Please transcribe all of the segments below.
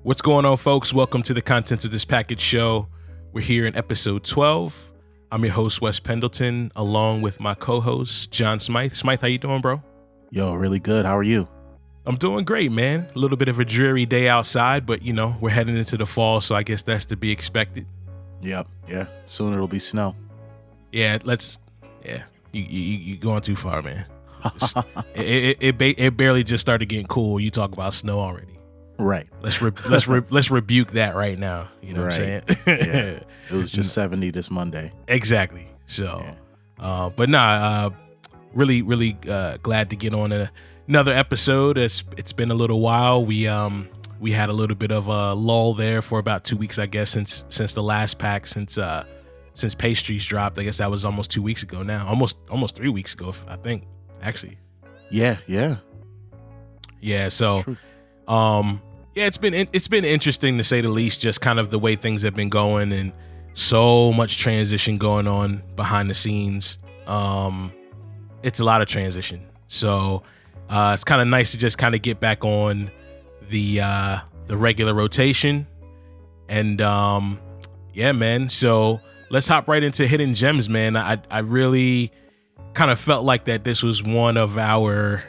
What's going on, folks? Welcome to the Contents of This Package show. We're here in episode 12. I'm your host, Wes Pendleton, along with my co-host, John Smythe. Smythe, how you doing, bro? Yo, really good. How are you? I'm doing great, man. A little bit of a dreary day outside, but we're heading into the fall, so I guess that's to be expected. Yep. Yeah. Soon it'll be snow. Yeah, you going too far, man. It barely just started getting cool. You talk about snow already. Right. Let's rebuke that right now. You know what I'm saying? Yeah. It was just 70 this Monday. Exactly. So, yeah. Really glad to get on another episode. It's been a little while. We had a little bit of a lull there for about 2 weeks, I guess, since the last pack, since Pastries dropped. I guess that was almost 2 weeks ago now. Almost 3 weeks ago, I think, actually. Yeah. Yeah. So, True. it's been interesting to say the least, just kind of the way things have been going and so much transition going on behind the scenes. It's a lot of transition. So it's kind of nice to just kind of get back on the regular rotation. And man. So let's hop right into Hidden Gems, man. I really kind of felt like that this was one of our,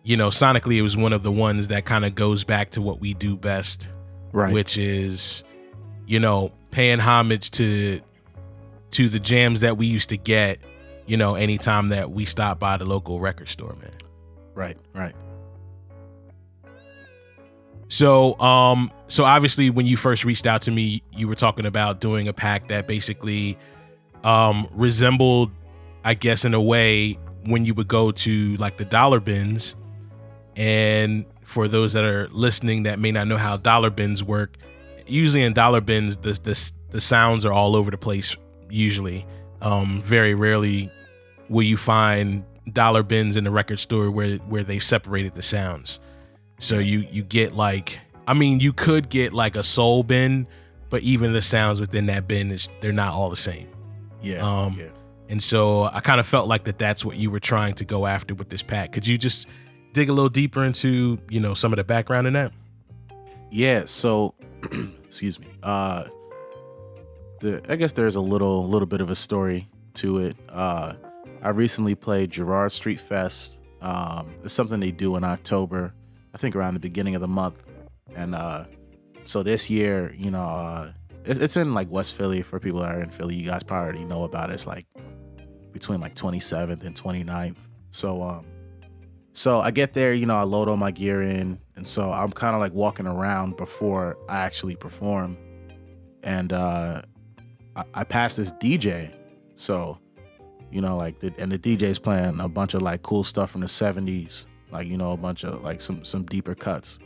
sonically, it was one of the ones that kind of goes back to what we do best, Right. which is, paying homage to the jams that we used to get, anytime that we stopped by the local record store, man. Right. So obviously when you first reached out to me, you were talking about doing a pack that basically resembled, I guess, in a way, when you would go to like the dollar bins. And for those that are listening that may not know how dollar bins work, usually in dollar bins, the sounds are all over the place. Usually, very rarely will you find dollar bins in the record store where they've separated the sounds. So you get you could get like a soul bin, but even the sounds within that bin they're not all the same. Yeah. And so I kind of felt like that's what you were trying to go after with this pack. Could you just dig a little deeper into, some of the background in that? Yeah. So, excuse me. I guess there's a little bit of a story to it. I recently played Girard Street Fest. It's something they do in October, I think around the beginning of the month. And so this year, it's in like West Philly. For people that are in Philly, you guys probably already know about it. It's like between like 27th and 29th. So I get there, I load all my gear in, and so I'm kind of like walking around before I actually perform, and I pass this DJ. So, the DJ's playing a bunch of like cool stuff from the 70s, like, a bunch of like some deeper cuts.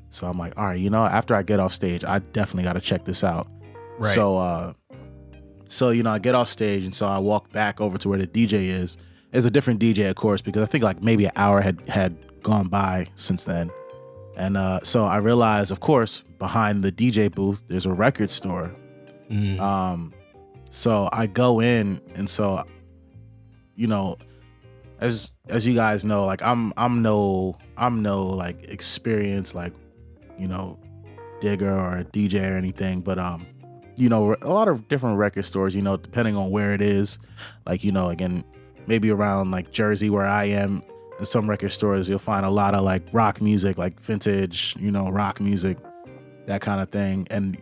So I'm like, all right, after I get off stage, I definitely got to check this out. Right. So I get off stage, and so I walk back over to where the DJ is. It's a different DJ, of course, because I think like maybe an hour had gone by since then. And so I realized, of course, behind the DJ booth, there's a record store. So I go in, and so, as you guys know, like I'm no like experienced like, digger or a DJ or anything, but a lot of different record stores, depending on where it is, like, again, maybe around like Jersey where I am, in some record stores you'll find a lot of like rock music, like vintage, rock music, that kind of thing. And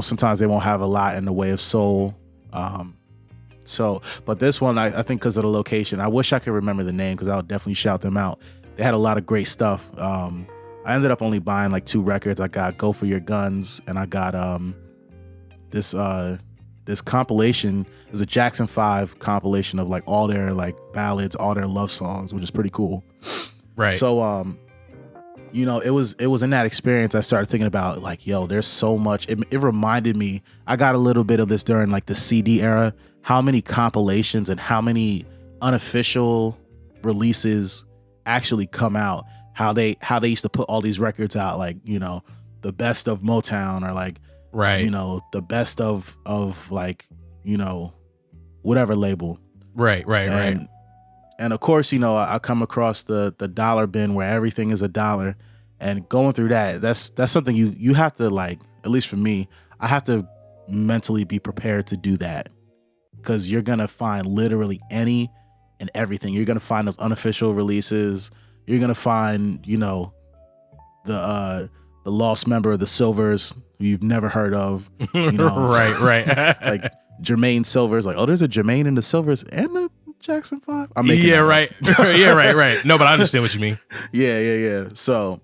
sometimes they won't have a lot in the way of soul. But this one, I think because of the location, I wish I could remember the name, because I would definitely shout them out. They had a lot of great stuff. I ended up only buying like 2 records. I got Go For Your Guns, and I got this compilation. Is a Jackson 5 compilation of like all their like ballads, all their love songs, which is pretty cool. Right. So it was in that experience I started thinking about like, yo, there's so much. It reminded me, I got a little bit of this during like the CD era, how many compilations and how many unofficial releases actually come out, how they used to put all these records out, like, the best of Motown, or like, right, the best of like, whatever label. Right. And of course, I come across the dollar bin where everything is $1. And going through that's something you have to, like, at least for me, I have to mentally be prepared to do that, because you're gonna find literally any and everything. You're gonna find those unofficial releases. You're gonna find, you know, the lost member of the Silvers who you've never heard of. You know? right. Like Jermaine Silvers, like, oh, there's a Jermaine in the Silvers and the Jackson 5. I'm making yeah, that right. Yeah, right. No, but I understand what you mean. Yeah. So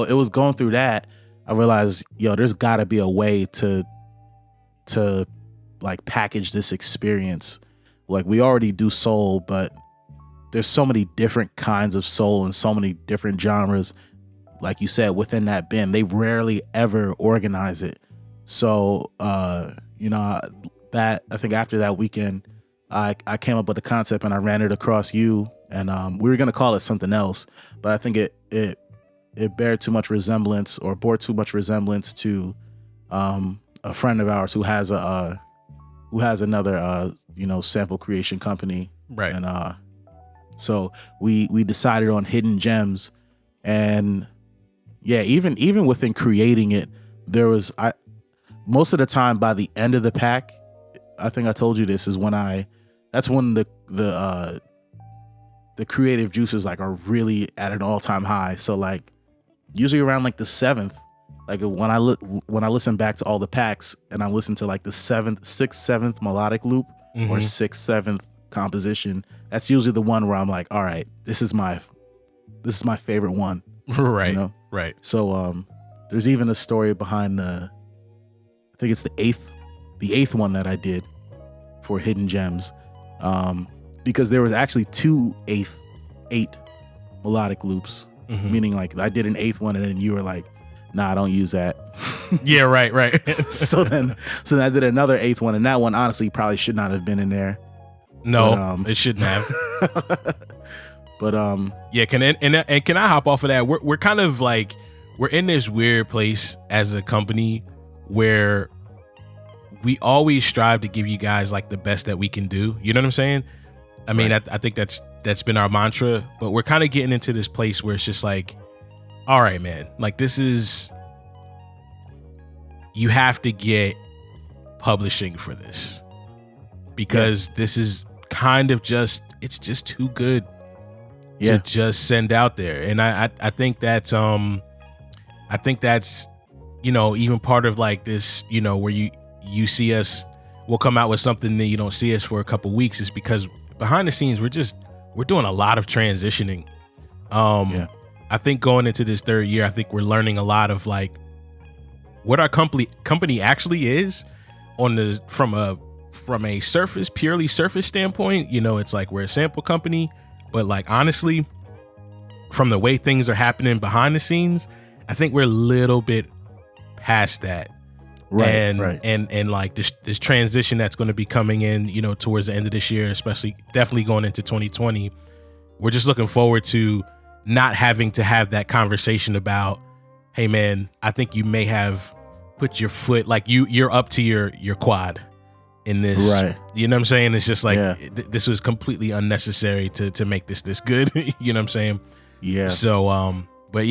it was going through that. I realized, yo, there's got to be a way to like package this experience. Like, we already do soul, but there's so many different kinds of soul and so many different genres. Like you said, within that bin, they rarely ever organize it. So, you know, that I think after that weekend, I came up with a concept and I ran it across you, and we were gonna call it something else, but I think it bore too much resemblance to a friend of ours who has another you know, sample creation company, right? And so we decided on Hidden Gems, and yeah, even within creating it, there was most of the time by the end of the pack, I think I told you this, is when that's when the creative juices like are really at an all-time high. So like usually around like the 7th, like when I listen back to all the packs and I listen to like the 6th, 7th melodic loop or 6th, 7th composition, that's usually the one where I'm like, all right, this is my favorite one. Right. You know? Right. So there's even a story behind I think it's the eighth one that I did for Hidden Gems. Because there was actually 8 melodic loops, meaning like I did an 8th one and then you were like, nah, don't use that. Yeah, right. so then I did another 8th one, and that one honestly probably should not have been in there. No, but, it shouldn't have. But yeah, can I hop off of that? We're kind of like, we're in this weird place as a company where we always strive to give you guys like the best that we can do. You know what I'm saying? I mean, right. I think that's been our mantra, but we're kind of getting into this place where it's just like, all right, man, like you have to get publishing for this, because this is kind of it's just too good to just send out there. And I think that's you know, even part of like this, you know, where you see us, we'll come out with something that you don't see us for a couple weeks, is because behind the scenes we're doing a lot of transitioning. I think going into this 3rd year, I think we're learning a lot of like what our company actually is from a purely surface standpoint. You know, it's like we're a sample company, but like honestly, from the way things are happening behind the scenes, I think we're a little bit past that. Right. And like this transition that's going to be coming in, you know, towards the end of this year, definitely going into 2020. We're just looking forward to not having to have that conversation about, hey man, I think you may have put your foot, like you're up to your quad in this. Right. You know what I'm saying? It's just like, this was completely unnecessary to make this good. You know what I'm saying? Yeah. So, but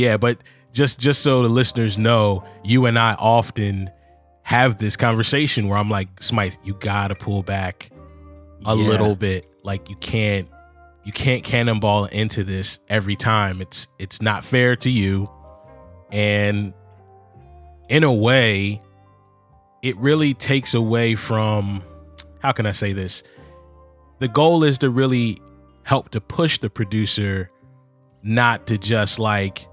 just so the listeners know, you and I often have this conversation where I'm like, Smythe, you gotta pull back a little bit. Like you can't cannonball into this every time. It's not fair to you. And in a way, it really takes away from, how can I say this? The goal is to really help to push the producer, not to just like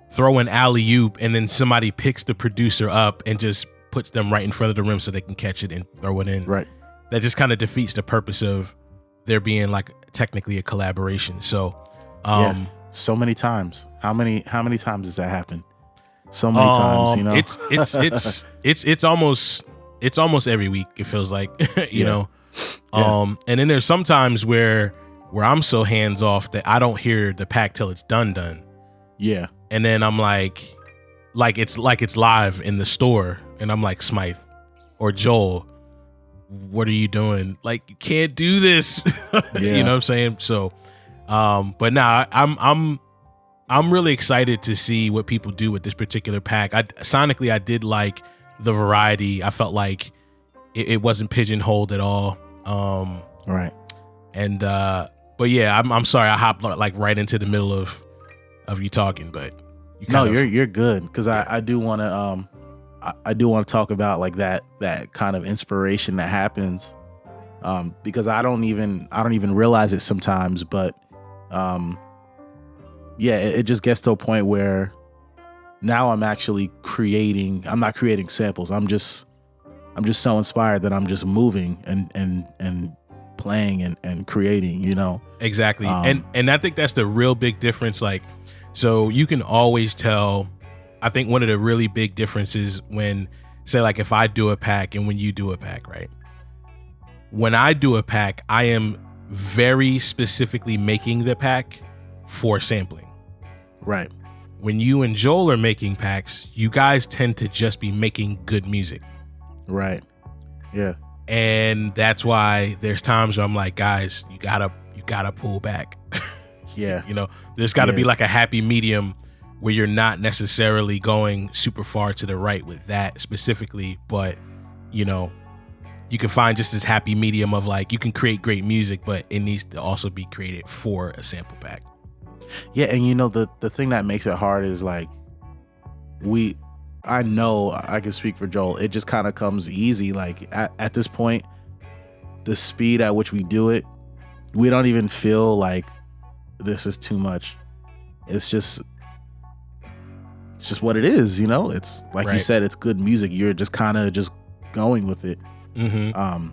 throw an alley-oop and then somebody picks the producer up and just puts them right in front of the rim so they can catch it and throw it in. Right. That just kind of defeats the purpose of there being like technically a collaboration. So, so many times. How many times does that happen? So many times, you know. It's almost every week. It feels like, you know. And then there's some times where I'm so hands off that I don't hear the pack till it's done. Yeah. And then I'm like it's live in the store, and I'm like, Smythe or Joel, what are you doing? Like, you can't do this. You know what I'm saying? So, but now I'm I'm really excited to see what people do with this particular pack. Sonically, I did like the variety. I felt like it wasn't pigeonholed at all. Right. And but yeah, I'm sorry I hopped like right into the middle of you talking, but you're good, because I do want to I do want to talk about like that kind of inspiration that happens, because I don't even realize it sometimes, but yeah, it just gets to a point where now I'm actually creating. I'm not creating samples. I'm just so inspired that I'm just moving and playing and creating, you know. Exactly. And I think that's the real big difference. Like, so you can always tell, I think one of the really big differences when, say, like if I do a pack and when you do a pack, right? When I do a pack, I am very specifically making the pack for sampling. Right. When you and Joel are making packs, you guys tend to just be making good music. Right. Yeah. And that's why there's times where I'm like, guys, you gotta pull back. Yeah. You know, there's got to be like a happy medium where you're not necessarily going super far to the right with that specifically, but you know, you can find just this happy medium of like, you can create great music, but it needs to also be created for a sample pack. Yeah. And you know, the thing that makes it hard is like, I know I can speak for Joel. It just kind of comes easy. Like at this point, the speed at which we do it, we don't even feel like this is too much. It's just what it is, you know. It's like you said, it's good music. You're just kind of just going with it. Mm-hmm.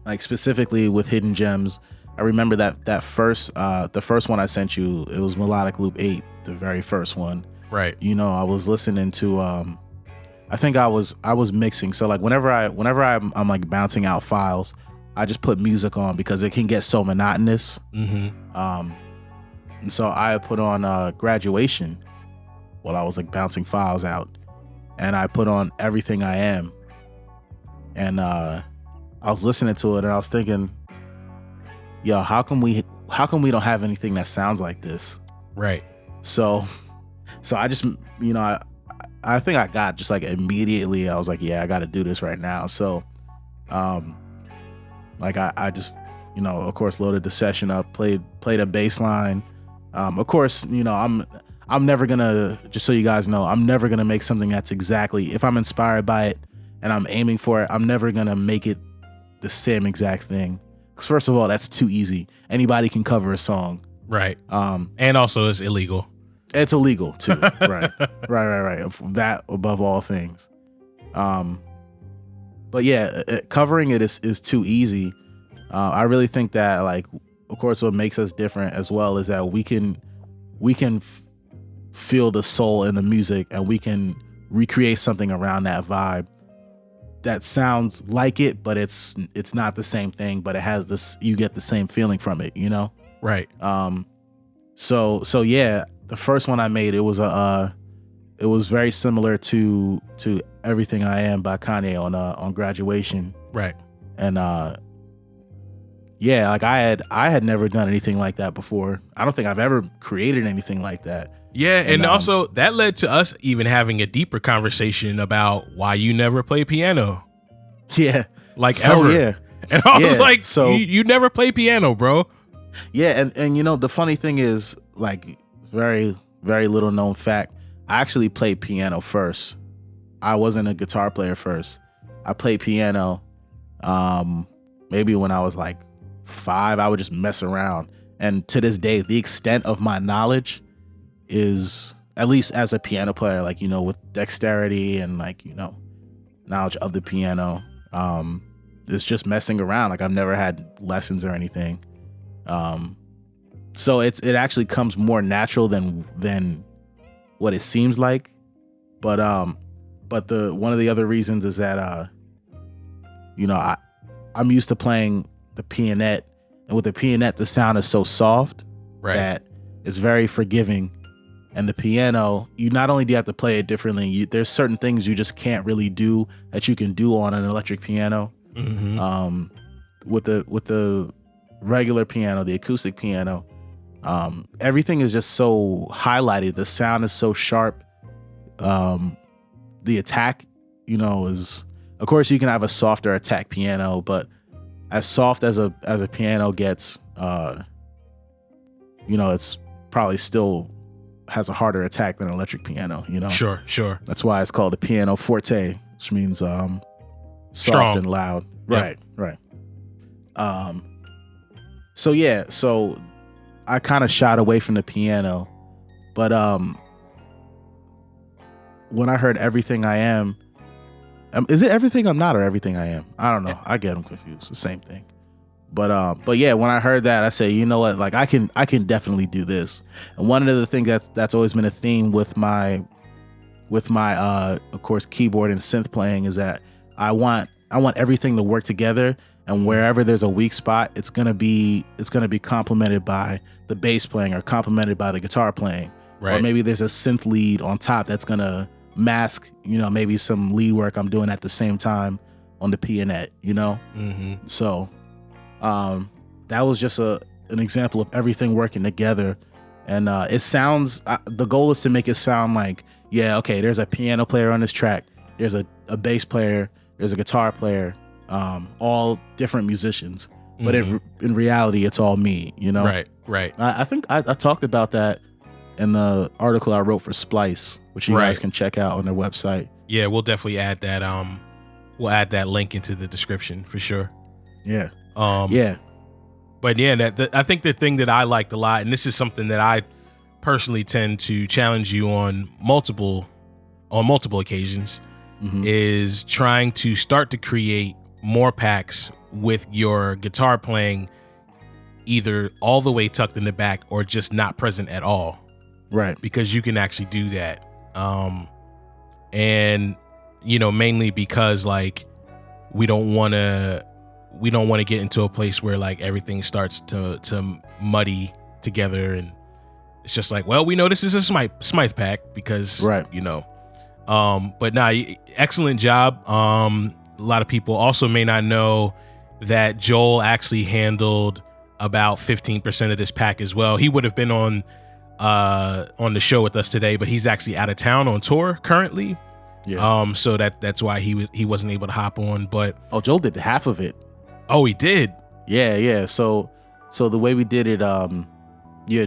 Like specifically with Hidden Gems, I remember that the first one I sent you, it was Melodic Loop 8, the very first one. Right. You know, I was listening to I think I was mixing. So like whenever I'm like bouncing out files, I just put music on because it can get so monotonous. Mm-hmm. And so I put on Graduation while I was like bouncing files out, and I put on Everything I Am, and I was listening to it and I was thinking, yo, how come we don't have anything that sounds like this? Right. So I just, you know, I think I got just like immediately, I was like, yeah, I got to do this right now. So, like I just, you know, of course, loaded the session up, played a bass line. Of course, you know, I'm never gonna, just so you guys know, I'm never gonna make something that's exactly, if I'm inspired by it and I'm aiming for it, I'm never gonna make it the same exact thing. Because first of all, that's too easy. Anybody can cover a song. Right. And also it's illegal. It's illegal too. Right. That above all things. But yeah, covering it is too easy. I really think that, like, of course, what makes us different as well is that we can feel the soul in the music, and we can recreate something around that vibe that sounds like it, but it's not the same thing, but it has this, you get the same feeling from it, you know? Right. So yeah, the first one I made, it was very similar to Everything I Am by Kanye on Graduation. Right. And yeah, like I had never done anything like that before. I don't think I've ever created anything like that. Yeah, and also that led to us even having a deeper conversation about why you never play piano. Yeah. Like ever. Oh, yeah. And I was like, so you never play piano, bro. Yeah, and you know, the funny thing is, like, very, very little known fact, I actually played piano first. I wasn't a guitar player first. I played piano maybe when I was like 5. I would just mess around. And to this day, the extent of my knowledge is, at least as a piano player, like, you know, with dexterity and, like, you know, knowledge of the piano, it's just messing around. Like, I've never had lessons or anything. So it actually comes more natural than what it seems like. But one of the other reasons is that you know, I'm used to playing the pianette, and with the pianette the sound is so soft, right, that it's very forgiving. And the piano, you not only do you have to play it differently, there's certain things you just can't really do that you can do on an electric piano. Mm-hmm. With the regular piano, the acoustic piano, Everything is just so highlighted. The sound is so sharp. The attack, is, of course you can have a softer attack piano, but as soft as a piano gets, it's probably still has a harder attack than an electric piano, Sure. That's why it's called a piano forte, which means soft Strong and loud. Yep. Right. So I kind of shied away from the piano, but when I heard Everything I Am, is it Everything I'm Not or Everything I Am? I don't know. I get them confused. The same thing. But yeah, when I heard that, I say, you know what? Like I can definitely do this. And one of the things that's always been a theme with my of course keyboard and synth playing is that I want everything to work together, and wherever there's a weak spot, it's gonna be complemented by the bass playing or complemented by the guitar playing. Right. Or maybe there's a synth lead on top that's gonna mask, maybe some lead work I'm doing at the same time on the pianette, Mm-hmm. So that was just an example of everything working together. And it sounds, the goal is to make it sound like, yeah, okay, there's a piano player on this track, there's a bass player, there's a guitar player, all different musicians. But in reality, it's all me, Right. I think I talked about that in the article I wrote for Splice, which you guys can check out on their website. Yeah, we'll definitely add that. We'll add that link into the description for sure. Yeah. Yeah. But yeah, I think the thing that I liked a lot, and this is something that I personally tend to challenge you on multiple occasions, is trying to start to create more packs with your guitar playing either all the way tucked in the back or just not present at all. Right. Because you can actually do that. And mainly because like we don't want to get into a place where like everything starts to muddy together, and it's just like, well, we know this is a Smythe pack because but nah, excellent job. A lot of people also may not know that Joel actually handled about 15% of this pack as well. He would have been on the show with us today, but he's actually out of town on tour currently. Yeah. So that's why he wasn't able to hop on. But Joel did half of it. Oh, he did. Yeah. So the way we did it,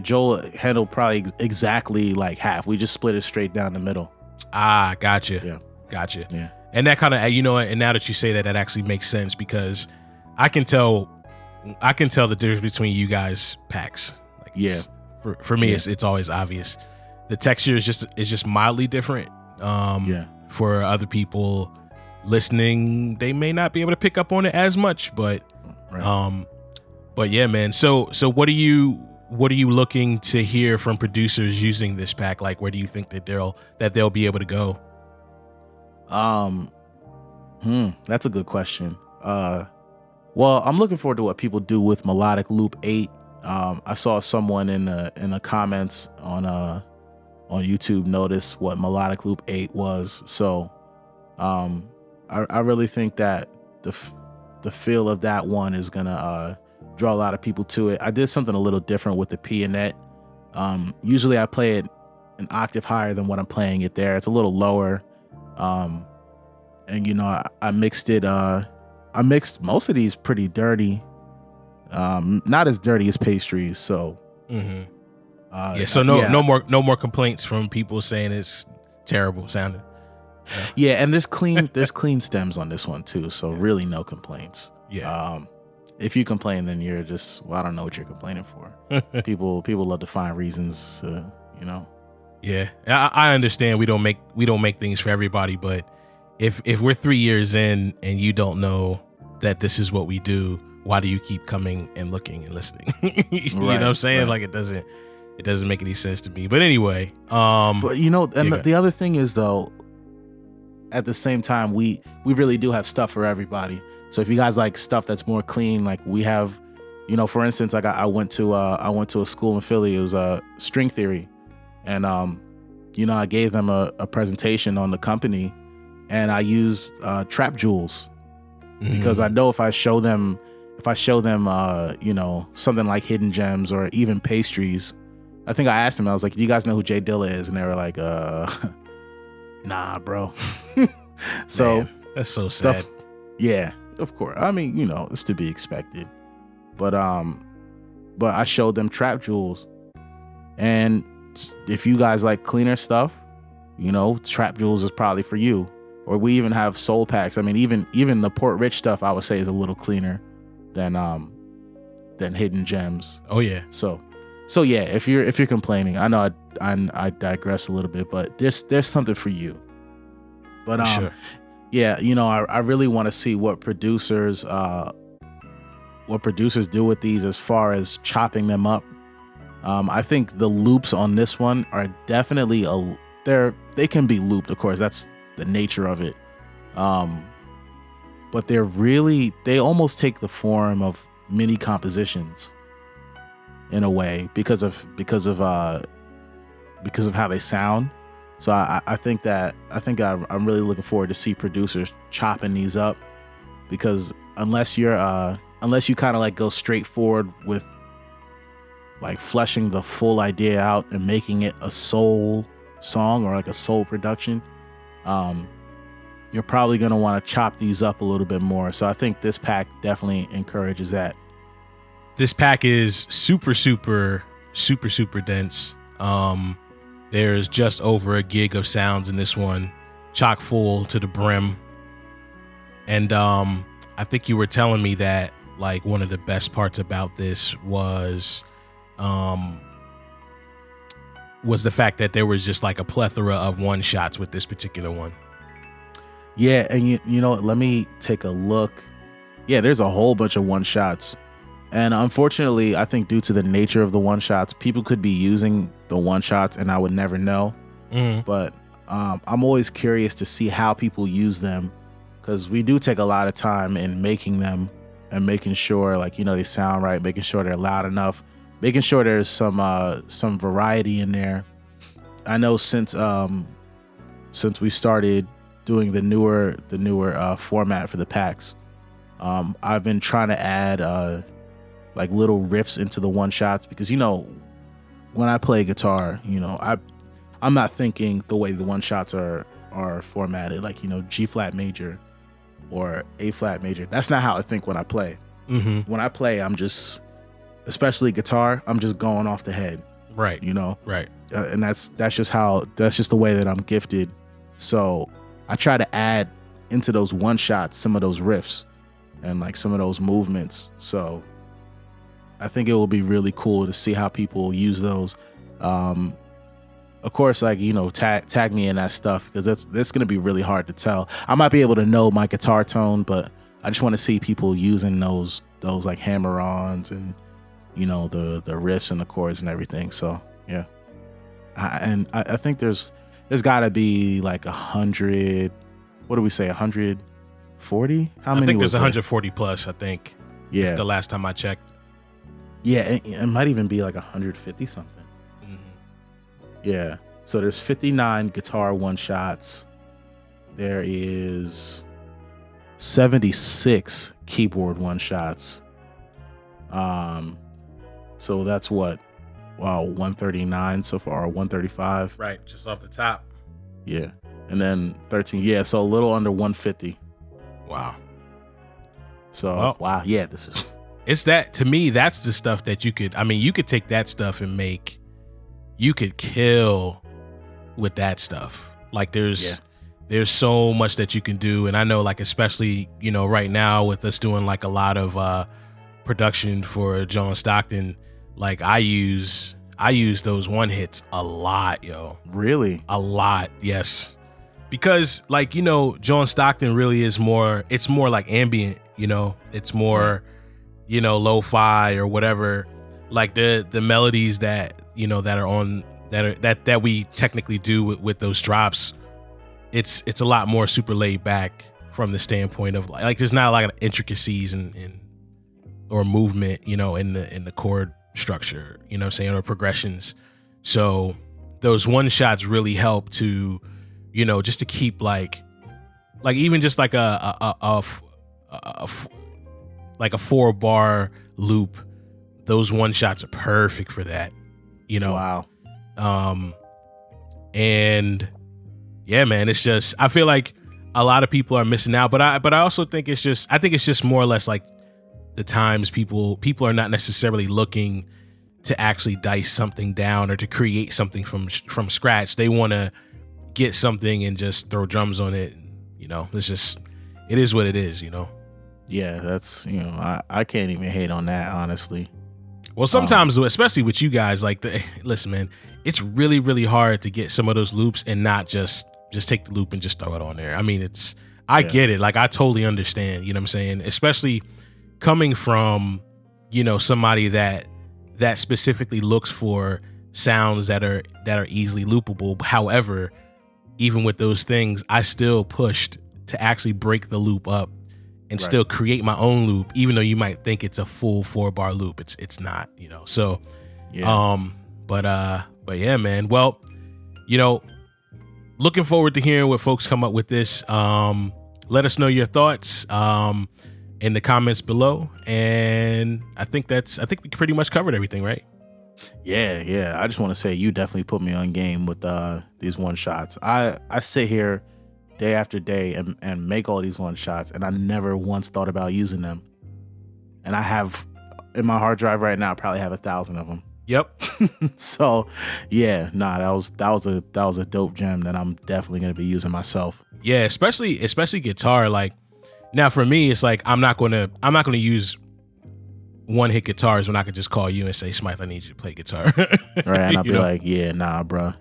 Joel handled probably exactly like half. We just split it straight down the middle. Ah, gotcha. Yeah. Gotcha. Yeah. And that kind of, and now that you say that, that actually makes sense because I can tell the difference between you guys packs. Like for me, it's always obvious. The texture is just mildly different. For other people listening, they may not be able to pick up on it as much, but yeah, man. So what are you looking to hear from producers using this pack? Like, where do you think that they'll be able to go? That's a good question. Well, I'm looking forward to what people do with Melodic Loop 8. I saw someone in the comments on YouTube notice what Melodic Loop 8 was. So, I really think that the feel of that one is gonna draw a lot of people to it. I did something a little different with the pianette. Usually I play it an octave higher than what I'm playing it there. It's a little lower. And I mixed it. I mixed most of these pretty dirty, not as dirty as Pastries. So, So no more complaints from people saying it's terrible sounding. Yeah, and there's clean stems on this one too. So really, no complaints. Yeah. If you complain, then you're just, well, I don't know what you're complaining for. People love to find reasons. Yeah, I understand. We don't make things for everybody, but if we're 3 years in and you don't know that this is what we do, why do you keep coming and looking and listening? You know what I'm saying? Right. Like it doesn't make any sense to me. But anyway, but the other thing is though, at the same time, we really do have stuff for everybody. So if you guys like stuff that's more clean, like we have, for instance, like I went to a school in Philly. It was String Theory, and I gave them a presentation on the company, and I used Trap Jewels because I know if I show them if I show them, something like Hidden Gems or even Pastries, I think I asked them, I was like, do you guys know who Jay Dilla is? And they were like, nah, bro. So Man, that's so sad. Yeah, of course. I mean, it's to be expected. But I showed them Trap Jewels. And if you guys like cleaner stuff, Trap Jewels is probably for you. Or we even have soul packs. I mean, even the Port Rich stuff I would say is a little cleaner than Hidden Gems. Oh yeah. So yeah, if you're complaining, I know I digress a little bit, but there's something for you. But Sure. yeah, I really want to see what producers do with these as far as chopping them up. I think the loops on this one are definitely they can be looped, of course. That's the nature of it. But they almost take the form of mini compositions in a way because of how they sound. So I think I'm really looking forward to see producers chopping these up, because unless you kind of like go straight forward with like fleshing the full idea out and making it a soul song or like a soul production, you're probably going to want to chop these up a little bit more. So I think this pack definitely encourages that. This pack is super, super, super, super dense. There's just over a gig of sounds in this one, chock full to the brim. And I think you were telling me that like one of the best parts about this was the fact that there was just like a plethora of one shots with this particular one. Yeah, and let me take a look. Yeah, there's a whole bunch of one shots. And unfortunately, I think due to the nature of the one shots, people could be using the one shots and I would never know. Mm-hmm. But I'm always curious to see how people use them, because we do take a lot of time in making them and making sure they sound right, making sure they're loud enough, making sure there's some variety in there. I know since we started doing the newer format for the packs, I've been trying to add like little riffs into the one shots, because when I play guitar, I'm not thinking the way the one shots are formatted, like G flat major or A flat major. That's not how I think when I play. Mm-hmm. When I play, I'm just, especially guitar, I'm just going off the head. Right. Right. And that's just the way that I'm gifted. So I try to add into those one shots some of those riffs and like some of those movements. So I think it will be really cool to see how people use those. Of course, tag me in that stuff, because that's going to be really hard to tell. I might be able to know my guitar tone, but I just want to see people using those like hammer-ons and the riffs and the chords and everything. So yeah, I think there's got to be like 100. What do we say? 140? How many? I think was there's there? 140 plus. I think. Yeah. The last time I checked. Yeah, it might even be like 150 something. Mm-hmm. Yeah. So there's 59 guitar one shots. There is 76 keyboard one shots. So that's what? Wow, 139 so far, or 135. Right, just off the top. Yeah. And then 13. Yeah, so a little under 150. Wow. So wow, yeah, this is. It's that, to me, that's the stuff that you could take that stuff and you could kill with that stuff. Like there's so much that you can do. And I know, like, especially, right now with us doing like a lot of production for John Stockton, like I use those one hits a lot, yo. Really? A lot, yes. Because like, John Stockton really is it's more like ambient, it's more, lo-fi or whatever, like the melodies that that are on that we technically do with those drops. It's a lot more super laid back from the standpoint of like there's not a lot of intricacies and or movement, in the chord structure, what I'm saying, or progressions. So those one shots really help to, just to keep like even just like like a 4-bar loop, those one shots are perfect for that, you know. Wow. And yeah, man, it's just, I feel like a lot of people are missing out, but I also think it's just more or less like the times people are not necessarily looking to actually dice something down or to create something from scratch. They want to get something and just throw drums on it. You know, it is what it is, you know? Yeah, that's, I can't even hate on that, honestly. Well, sometimes, especially with you guys, like, listen, man, it's really, really hard to get some of those loops and not just take the loop and just throw it on there. I mean, I get it. Like, I totally understand, you know what I'm saying? Especially coming from, somebody that specifically looks for sounds that are easily loopable. However, even with those things, I still pushed to actually break the loop up and still create my own loop, even though you might think it's a full 4-bar loop. It's not, So, but yeah, man. Well, looking forward to hearing what folks come up with this. Let us know your thoughts in the comments below, and I think we pretty much covered everything, right? Yeah. I just want to say you definitely put me on game with these one shots. I sit here day after day and make all these one shots, and I never once thought about using them. And I have in my hard drive right now, I probably have 1,000 of them. Yep. So yeah, that was a dope gem that I'm definitely gonna be using myself. Yeah, especially guitar. Like, now for me, it's like I'm not gonna use one-hit guitars when I could just call you and say, Smythe, I need you to play guitar. Right, and I'll be like, yeah, nah, bro.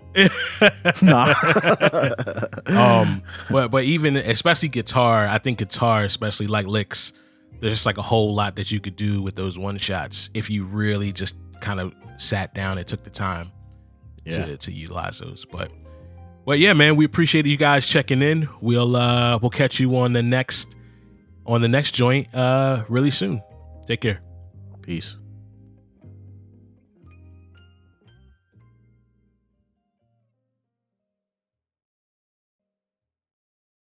Nah. But even especially guitar, I think guitar, especially like licks, there's just like a whole lot that you could do with those one shots if you really just kind of sat down and took the time to utilize those. But yeah, man, we appreciate you guys checking in. We'll catch you on the next joint really soon. Take care. Peace.